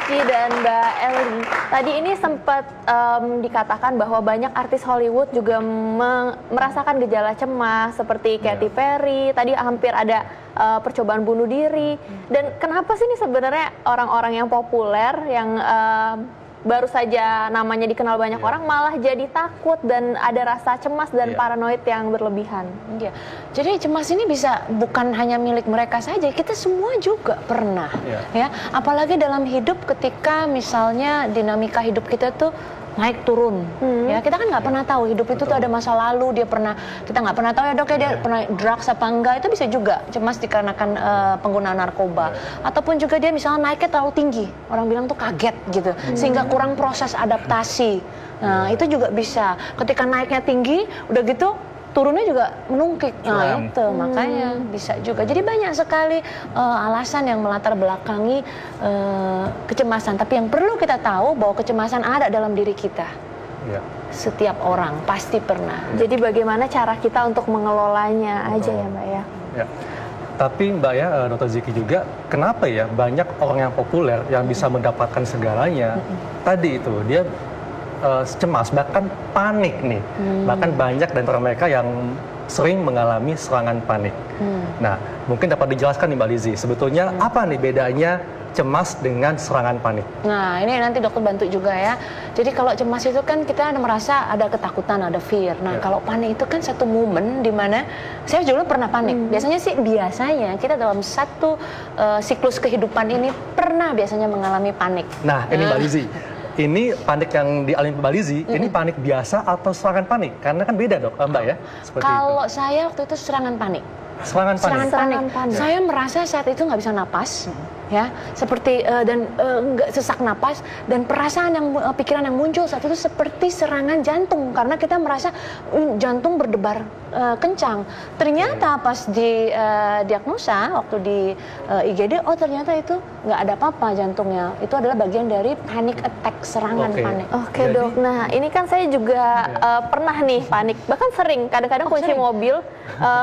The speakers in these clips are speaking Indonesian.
Ziki dan Mbak Elly. Tadi ini sempat dikatakan bahwa banyak artis Hollywood juga merasakan gejala cemas seperti Katy Perry. Tadi hampir ada percobaan bunuh diri. Dan kenapa sih ini sebenarnya orang-orang yang populer yang baru saja namanya dikenal banyak orang malah jadi takut dan ada rasa cemas dan paranoid yang berlebihan. Iya. Jadi cemas ini bisa bukan hanya milik mereka saja, kita semua juga pernah. Ya, apalagi dalam hidup ketika misalnya dinamika hidup kita tuh naik turun, ya kita kan nggak pernah tahu hidup itu tuh ada masa lalu, kita nggak pernah tahu ya dok ya dia pernah drugs apa enggak, itu bisa juga cemas dikarenakan penggunaan narkoba, ataupun juga dia misalnya naiknya terlalu tinggi, orang bilang tuh kaget gitu, sehingga kurang proses adaptasi. Nah itu juga bisa, ketika naiknya tinggi, udah gitu turunnya juga menungkik. Nah itu makanya bisa juga. Jadi banyak sekali alasan yang melatar belakangi kecemasan. Tapi yang perlu kita tahu bahwa kecemasan ada dalam diri kita. Setiap orang pasti pernah. Jadi bagaimana cara kita untuk mengelolanya aja ya Mbak ya. Tapi Mbak ya, Dr. Ziki juga, kenapa ya banyak orang yang populer yang bisa mendapatkan segalanya? Tadi itu dia cemas, bahkan panik nih. Bahkan banyak dari mereka yang sering mengalami serangan panik. Nah, mungkin dapat dijelaskan nih Mbak Lizzy, sebetulnya apa nih bedanya cemas dengan serangan panik? Nah, ini nanti dokter bantu juga ya. Jadi kalau cemas itu kan kita merasa ada ketakutan, ada fear. Nah, kalau panik itu kan satu momen di mana saya juga pernah panik. Biasanya kita dalam satu siklus kehidupan ini pernah biasanya mengalami panik. Nah, ini Mbak Lizzy. Ini panik yang dialami Mbak Lizzy, ini panik biasa atau serangan panik? Karena kan beda dok, Mbak ya? Kalau saya waktu itu serangan panik. Serangan panik. Saya merasa saat itu nggak bisa napas, ya, seperti dan nggak sesak napas, dan perasaan yang pikiran yang muncul saat itu seperti serangan jantung karena kita merasa jantung berdebar kencang. Ternyata pas di diagnosa waktu di IGD, oh ternyata itu nggak ada apa-apa jantungnya. Itu adalah bagian dari panic attack, serangan panik. Oke dok. Nah ini kan saya juga pernah nih panik, bahkan sering. Kadang-kadang kunci mobil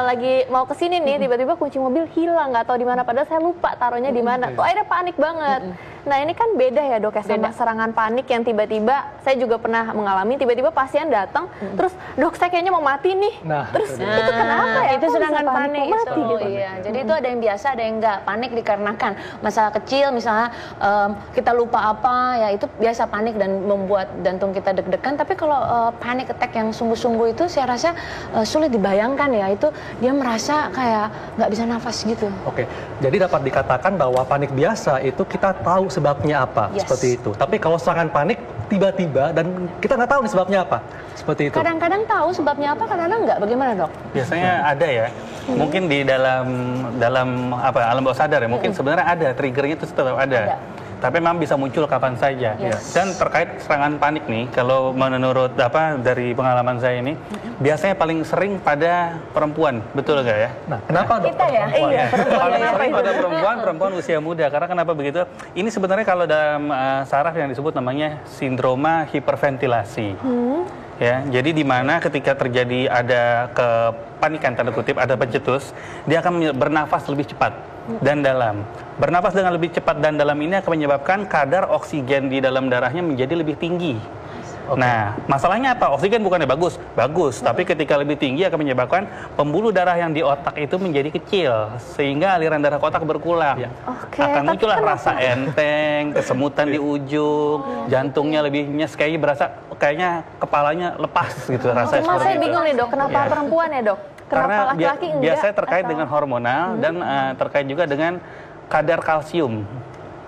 lagi mau ke sini nih, tiba-tiba kunci mobil hilang, nggak tahu di mana, padahal saya lupa taruhnya di mana. Tuh akhirnya panik banget. Nah ini kan beda ya dok ya sama serangan panik yang tiba-tiba saya juga pernah mengalami. Tiba-tiba pasien datang, terus dok saya kayaknya mau mati nih. Terus itu kenapa ya? Itu serangan panik. Mati, gitu. Iya. Jadi itu ada yang biasa, ada yang enggak. Panik dikarenakan masalah kecil, misalnya kita lupa apa, ya itu biasa panik dan membuat jantung kita deg-degan. Tapi kalau panic attack yang sungguh-sungguh itu saya rasa sulit dibayangkan ya. Itu dia merasa kayak nggak bisa nafas gitu. Oke, jadi dapat dikatakan bahwa panik biasa itu kita tahu sebabnya apa, seperti itu. Tapi kalau serangan panik tiba-tiba dan kita nggak tahu nih sebabnya apa, seperti itu. Kadang-kadang tahu sebabnya apa, kadang-kadang nggak. Bagaimana dok? Biasanya ada ya. Mungkin di dalam apa alam bawah sadar ya. Mungkin sebenarnya ada triggernya itu tetap ada. Tapi memang bisa muncul kapan saja. Dan terkait serangan panik nih, kalau menurut dari pengalaman saya ini, biasanya paling sering pada perempuan, betul nggak ya? Nah, kenapa dok? Kita ya? Iya. Paling sering pada perempuan usia muda. Karena kenapa begitu? Ini sebenarnya kalau dalam saraf yang disebut namanya sindroma hiperventilasi. Ya, jadi di mana ketika terjadi ada kepanikan tanda kutip, ada pencetus, dia akan bernafas lebih cepat dan dalam. Bernafas dengan lebih cepat dan dalam ini akan menyebabkan kadar oksigen di dalam darahnya menjadi lebih tinggi. Nah, masalahnya apa? Oksigen bukannya bagus, tapi ketika lebih tinggi akan menyebabkan pembuluh darah yang di otak itu menjadi kecil, sehingga aliran darah ke otak berkurang. Akan muncullah rasa enteng, kesemutan di ujung, jantungnya lebih nyes, kayaknya kepalanya lepas gitu rasa Cuma saya bingung nih dok, kenapa perempuan ya dok? Karena laki-laki enggak? Biasanya terkait dengan hormonal dan terkait juga dengan kadar kalsium.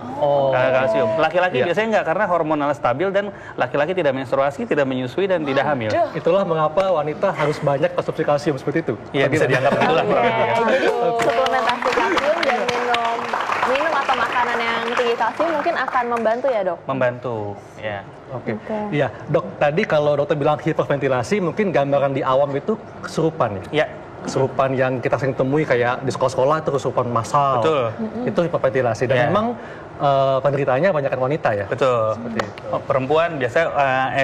Kalsium. Laki-laki biasanya enggak, karena hormonal stabil dan laki-laki tidak menstruasi, tidak menyusui dan tidak hamil. Itulah mengapa wanita harus banyak konsumsi kalsium seperti itu. Iya, bisa dianggap begitulah. Jadi suplementasi kalsium dan minum atau makanan yang tinggi kalsium mungkin akan membantu ya dok? Membantu, ya. Oke. Iya, dok. Tadi kalau dokter bilang hiperventilasi, mungkin gambaran di awam itu kesurupan ya? Ya. kesurupan yang kita sering temui kayak di sekolah-sekolah itu kesurupan massal. Betul. Itu hiperventilasi dan memang penderitanya banyakkan wanita ya. Betul. Seperti itu. Perempuan biasanya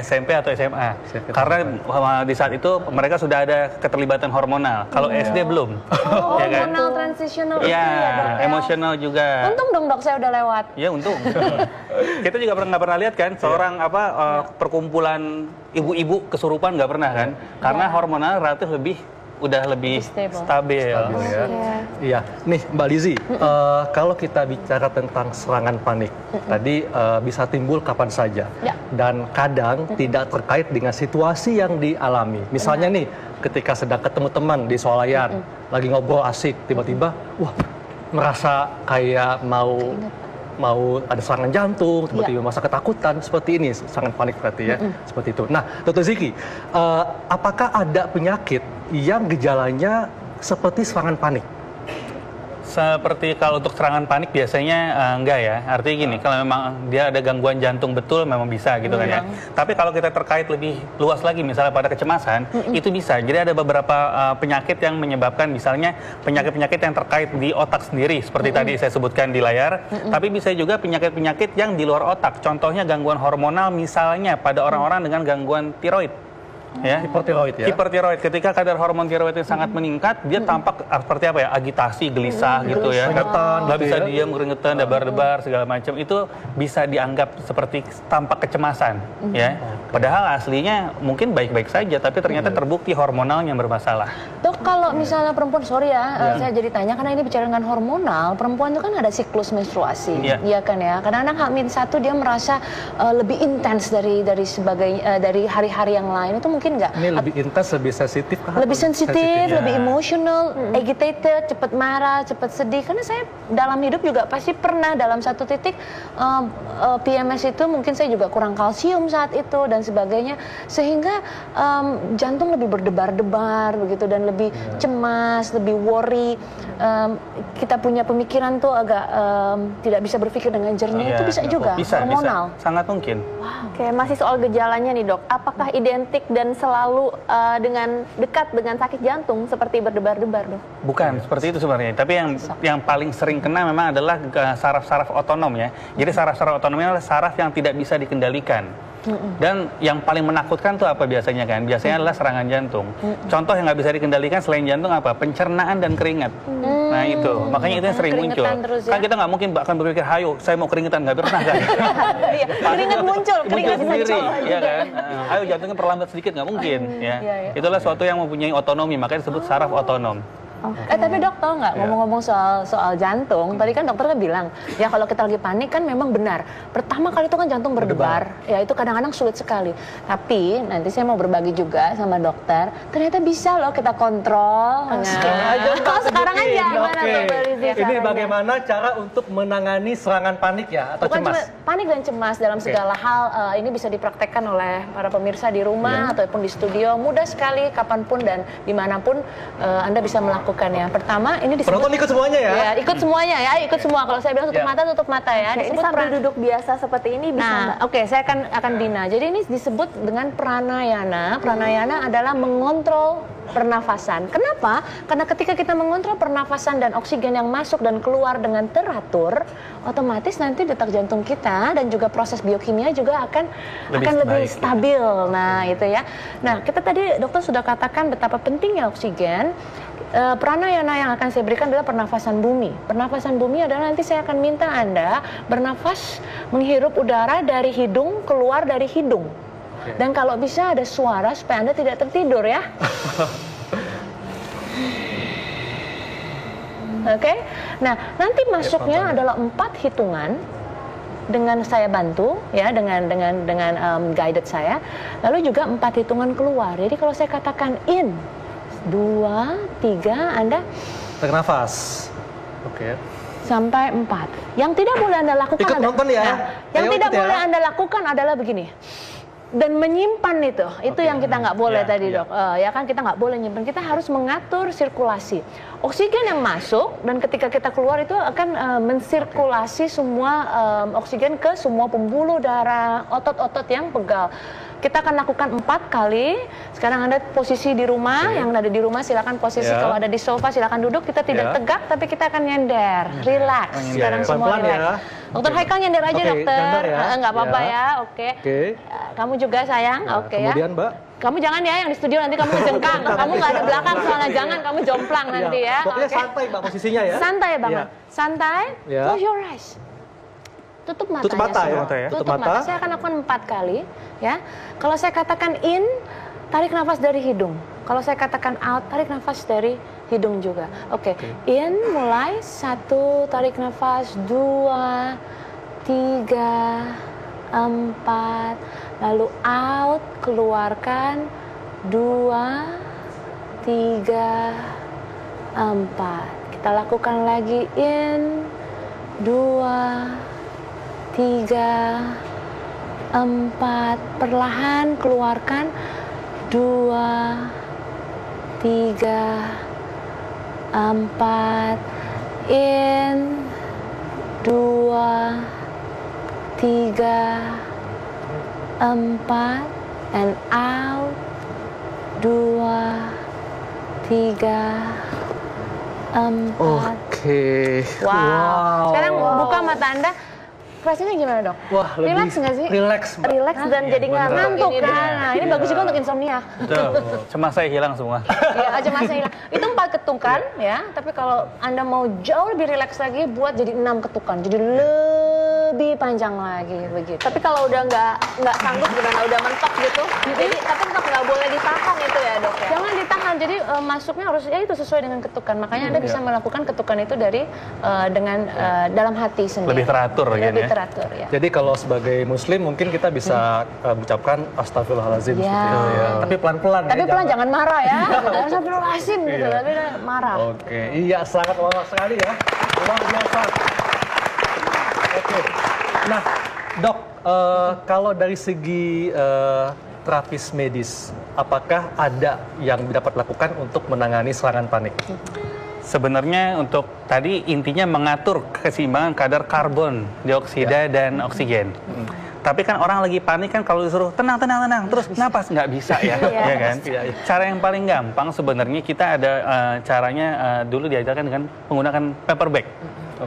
SMP atau SMA. Karena di saat itu mereka sudah ada keterlibatan hormonal. Kalau SD belum. Oh, ya kan? hormonal transitional itu Iya, ya dok. emosional juga. Untung dong dok saya udah lewat. Ya untung. Kita juga nggak pernah lihat kan seorang perkumpulan ibu-ibu kesurupan, nggak pernah kan? Karena hormonal relatif udah lebih stabil. Ya. Iya, nih Mbak Lizzy, kalau kita bicara tentang serangan panik, tadi bisa timbul kapan saja, dan kadang tidak terkait dengan situasi yang dialami. Misalnya nih, ketika sedang ketemu teman di swalayan, lagi ngobrol asik, tiba-tiba, wah, merasa kayak mau ada serangan jantung, tiba-tiba masa ketakutan, seperti ini, serangan panik berarti ya, seperti itu. Nah, Dr. Ziki, apakah ada penyakit yang gejalanya seperti serangan panik? Seperti kalau untuk serangan panik biasanya enggak ya. Artinya gini, kalau memang dia ada gangguan jantung betul memang bisa gitu kan ya. Tapi kalau kita terkait lebih luas lagi misalnya pada kecemasan, itu bisa. Jadi ada beberapa penyakit yang menyebabkan misalnya penyakit-penyakit yang terkait di otak sendiri seperti tadi saya sebutkan di layar. Tapi bisa juga penyakit-penyakit yang di luar otak. Contohnya gangguan hormonal misalnya pada orang-orang dengan gangguan tiroid. Ya, hipertiroid ya. Hipertiroid ketika kadar hormon tiroid yang sangat meningkat, dia tampak seperti apa ya? Agitasi, gelisah gitu ya. Nggak bisa diam, keringetan, debar-debar segala macam. Itu bisa dianggap seperti tampak kecemasan, ya. Padahal aslinya mungkin baik-baik saja, tapi ternyata terbukti hormonal yang bermasalah. Dok, kalau misalnya perempuan, sorry ya, saya jadi tanya karena ini bicara dengan hormonal, perempuan itu kan ada siklus menstruasi, iya kan ya. Kadang-kadang H-1 dia merasa lebih intens dari hari-hari yang lain. Itu mungkin nggak? Ini lebih intens, lebih sensitif kah? Lebih sensitif, lebih emosional, agitated, cepat marah, cepat sedih. Karena saya dalam hidup juga pasti pernah dalam satu titik PMS itu mungkin saya juga kurang kalsium saat itu dan sebagainya, sehingga jantung lebih berdebar-debar begitu dan lebih cemas, lebih worry. Kita punya pemikiran tuh agak tidak bisa berpikir dengan jernih. Itu bisa juga hormonal. Bisa, sangat mungkin. Oke, masih soal gejalanya nih dok. Apakah identik dan selalu dengan dekat dengan sakit jantung seperti berdebar-debar dok? Bukan seperti itu sebenarnya. Tapi yang paling sering kena memang adalah saraf-saraf otonom ya. Jadi saraf-saraf otonom adalah saraf yang tidak bisa dikendalikan. Dan yang paling menakutkan tuh apa biasanya kan? Biasanya adalah serangan jantung. Contoh yang nggak bisa dikendalikan selain jantung apa? Pencernaan dan keringat. Nah itu, makanya itu yang sering muncul. Kan kita nggak mungkin akan berpikir, hayo saya mau keringetan, nggak pernah kan? Keringat muncul sendiri, ya kan? Ayo jantungnya perlambat sedikit, nggak mungkin. Ya. Itulah suatu yang mempunyai otonomi, makanya disebut saraf otonom. Tapi dok tahu nggak ngomong-ngomong soal jantung, tadi kan dokter kan bilang ya kalau kita lagi panik kan memang benar. Pertama kali itu kan jantung berdebar, ya itu kadang-kadang sulit sekali. Tapi nanti saya mau berbagi juga sama dokter, ternyata bisa loh kita kontrol. Sekarang aja gimana Ini bagaimana cara untuk menangani serangan panik ya atau bukan cemas? Cuma panik dan cemas dalam segala hal. Ini bisa dipraktekkan oleh para pemirsa di rumah ataupun di studio. Mudah sekali kapanpun dan dimanapun Anda bisa melakukan. Ya. Pertama, ini disebut... Penonton ikut semuanya ya? Ya, ikut semuanya ya, ikut semua. Kalau saya bilang tutup mata ya. Ini sambil duduk biasa seperti ini bisa. Nah, oke, saya akan bina. Jadi ini disebut dengan pranayana. Pranayana adalah mengontrol pernafasan. Kenapa? Karena ketika kita mengontrol pernafasan dan oksigen yang masuk dan keluar dengan teratur, otomatis nanti detak jantung kita dan juga proses biokimia juga akan lebih stabil. Nah, itu ya. Nah, kita tadi dokter sudah katakan betapa pentingnya oksigen. Pranayana yang akan saya berikan adalah pernafasan bumi. Pernafasan bumi adalah nanti saya akan minta Anda bernafas menghirup udara dari hidung, keluar dari hidung. Dan kalau bisa ada suara supaya Anda tidak tertidur ya. Oke. Nah, nanti masuknya adalah 4 hitungan dengan saya bantu ya dengan guided saya. Lalu juga 4 hitungan keluar. Jadi kalau saya katakan in 2, 3, Anda tarik nafas. Oke. Sampai 4. Yang tidak boleh Anda lakukan yang tidak boleh Anda lakukan adalah begini. Dan menyimpan itu yang kita nggak boleh tadi dok. Ya kan kita nggak boleh nyimpan. Kita harus mengatur sirkulasi. Oksigen yang masuk dan ketika kita keluar itu akan mensirkulasi semua oksigen ke semua pembuluh darah, otot-otot yang pegal. Kita akan lakukan 4 kali. Sekarang Anda posisi di rumah, yang ada di rumah silakan posisi. Kalau ada di sofa silakan duduk. Kita tidak tegak, tapi kita akan nyender, relax. Sekarang semua relax. Dokter Haikal nyender aja, dokter. Nggak apa-apa ya. Oke. Kamu juga sayang. Oke ya. Kemudian Mbak. Kamu jangan ya yang di studio nanti kamu ngejengkang. Kamu nggak ada belakang soalnya, jangan kamu jomplang nanti ya. Pokoknya santai Mbak posisinya ya. Santai banget. Santai. Close your eyes. Tutup matanya. Tutup mata ya. Tutup mata. Saya akan lakukan 4 kali ya. Kalau saya katakan in, tarik nafas dari hidung. Kalau saya katakan out, tarik nafas dari hidung juga. Oke. In mulai 1, tarik nafas 2, 3, 4, lalu out, keluarkan 2, 3, 4. Kita lakukan lagi in 2, 3, 4, perlahan keluarkan 2, 3, 4, in 2, 3, 4, and out 2, 3, 4. Oke. Wow. Sekarang buka mata Anda. Rasanya gimana, Dok? Wah, relax nggak sih? Relax, Mbak. Relax dan jadi ngantuk kan. Nah, ini bagus juga untuk insomnia. Betul. Cemas saya hilang semua. Ya, cemas saya hilang. Itu 4 ketukan ya, tapi kalau Anda mau jauh lebih relax lagi, buat jadi 6 ketukan. Jadi lebih panjang lagi begitu. Tapi kalau udah nggak sanggup gimana, udah mentok gitu, jadi tapi tetap nggak boleh ditahan itu ya, Dok ya? Jangan ditahan, jadi masuknya harus ya itu sesuai dengan ketukan. Makanya Anda bisa melakukan ketukan itu dari dengan dalam hati sendiri. Lebih teratur kan ya? Teratur, ya. Jadi kalau sebagai muslim mungkin kita bisa mengucapkan astagfirullahaladzim ya. seperti itu ya. Tapi pelan-pelan Tapi pelan jangan marah ya. Astagfirullahaladzim gitu, tapi marah. Oke, iya sangat lama sekali ya. Luar biasa. Oke. Nah, Dok, kalau dari segi terapis medis, apakah ada yang dapat dilakukan untuk menangani serangan panik? Sebenarnya untuk tadi intinya mengatur keseimbangan kadar karbon dioksida dan oksigen. Tapi kan orang lagi panik kan kalau disuruh tenang, terus napas nggak bisa ya, ya kan? Cara yang paling gampang sebenarnya kita ada caranya dulu diajarkan dengan menggunakan paper bag.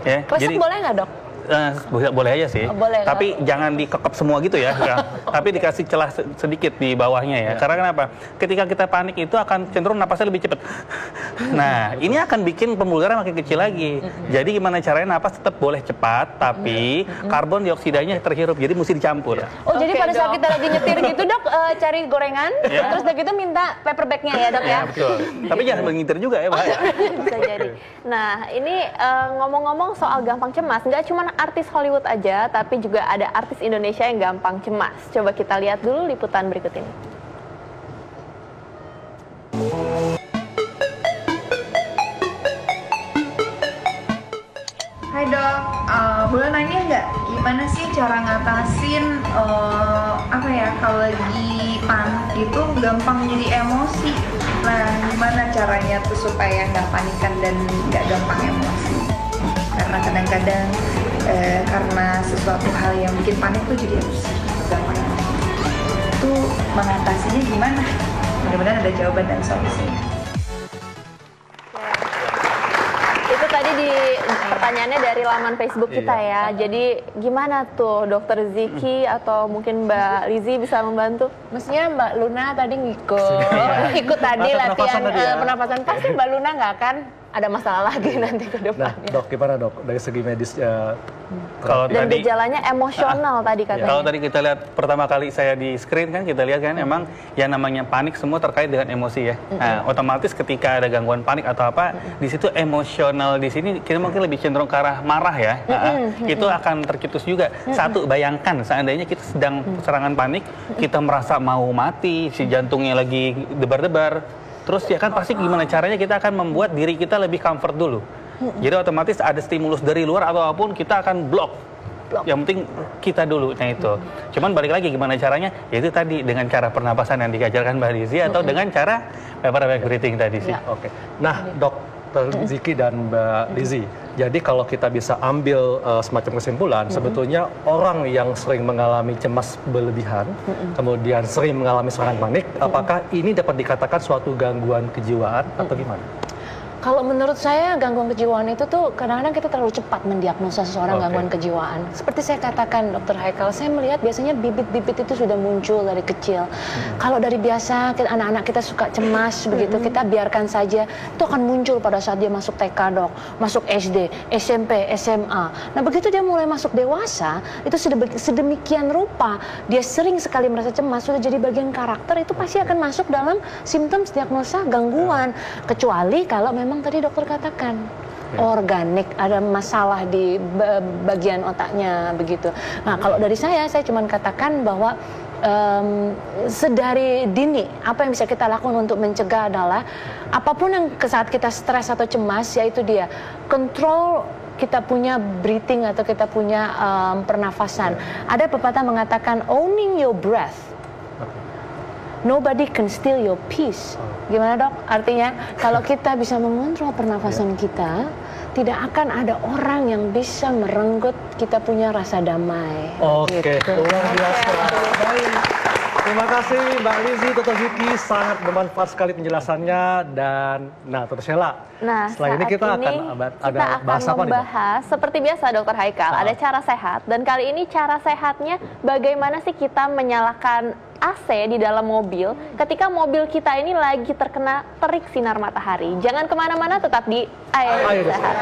Ya, jadi boleh nggak, Dok? Boleh aja sih, boleh, tapi jangan dikekep semua gitu ya, tapi dikasih celah sedikit di bawahnya ya. Karena kenapa? Ketika kita panik itu akan cenderung napasnya lebih cepat. Nah, ini akan bikin pembuluran makin kecil lagi. Jadi gimana caranya napas tetap boleh cepat, tapi karbon dioksidanya terhirup, jadi mesti dicampur. Oh, jadi pada saat kita lagi nyetir gitu, Dok, cari gorengan, terus udah gitu minta paper bag-nya ya, Dok ya? Betul. Tapi jangan mengintir juga ya, bahaya. Bisa jadi. Nah, ini ngomong-ngomong soal gampang cemas, nggak cuma artis Hollywood aja, tapi juga ada artis Indonesia yang gampang cemas. Coba kita lihat dulu liputan berikut ini. Hai Dok, boleh nanya nggak gimana sih cara ngatasin apa ya kalau lagi panik itu gampang jadi emosi. Nah, gimana caranya tuh supaya nggak panikan dan nggak gampang emosi? Karena kadang-kadang karena sesuatu hal yang bikin panik tuh jadi harus gampang emosi. Itu mengatasinya gimana? Mudah-mudahan ada jawaban dan solusinya. Itu tadi di pertanyaannya dari laman Facebook kita ya. Jadi gimana tuh Dokter Ziki atau mungkin Mbak Lizzie bisa membantu? Mestinya Mbak Luna tadi ikut tadi latihan pernapasan. Pasti Mbak Luna nggak akan ada masalah lagi nanti ke depannya. Nah, Dok, gimana Dok dari segi medis? Kalau dan tadi, gejalanya emosional tadi katanya. Kalau tadi kita lihat pertama kali saya di screen kan, kita lihat kan emang yang namanya panik semua terkait dengan emosi ya. Nah, otomatis ketika ada gangguan panik atau apa, di situ emosional di sini kita mungkin lebih cenderung ke arah marah ya. Itu akan tercetus juga. Satu, bayangkan seandainya kita sedang serangan panik, kita merasa mau mati, si jantungnya lagi debar-debar. Terus ya kan pasti gimana caranya kita akan membuat diri kita lebih comfort dulu. Jadi otomatis ada stimulus dari luar atau apapun kita akan blok. Yang penting kita dulu, nah itu. Cuman balik lagi gimana caranya? Yaitu tadi dengan cara pernapasan yang diajarkan Mbak Lizzie atau dengan cara paper bag breathing tadi sih. Oke. Nah, Dok, Dr. Ziki dan Mbak Lizzie. Jadi kalau kita bisa ambil semacam kesimpulan, sebetulnya orang yang sering mengalami cemas berlebihan, kemudian sering mengalami serangan panik, apakah ini dapat dikatakan suatu gangguan kejiwaan atau gimana? Kalau menurut saya gangguan kejiwaan itu tuh kadang-kadang kita terlalu cepat mendiagnosa seseorang gangguan kejiwaan. Seperti saya katakan, Dr. Haikal, saya melihat biasanya bibit-bibit itu sudah muncul dari kecil. Kalau dari biasa anak-anak kita suka cemas begitu, kita biarkan saja, itu akan muncul pada saat dia masuk TK, Dok, masuk SD, SMP, SMA. Nah begitu dia mulai masuk dewasa, itu sedemikian rupa dia sering sekali merasa cemas, sudah jadi bagian karakter, itu pasti akan masuk dalam simptom diagnosa gangguan. Kecuali kalau memang tadi dokter katakan organik, ada masalah di bagian otaknya begitu. Nah kalau dari saya cuma katakan bahwa sedari dini apa yang bisa kita lakukan untuk mencegah adalah apapun yang saat kita stres atau cemas, yaitu dia kontrol kita punya breathing atau kita punya pernafasan. Ada pepatah mengatakan owning your breath, nobody can steal your peace. Gimana, Dok? Artinya kalau kita bisa mengontrol pernafasan kita, tidak akan ada orang yang bisa merenggut kita punya rasa damai. Oke, gitu. luar biasa. Baik. Terima kasih Mbak Lizzie, Dr. Ziki, sangat bermanfaat sekali penjelasannya. Dan Dr. Sheila, setelah ini kita akan bahas apa nih? Membahas seperti biasa Dr. Haikal, ada cara sehat, dan kali ini cara sehatnya bagaimana sih kita menyalakan AC di dalam mobil ketika mobil kita ini lagi terkena terik sinar matahari. Jangan kemana-mana, tetap di Air Sehat.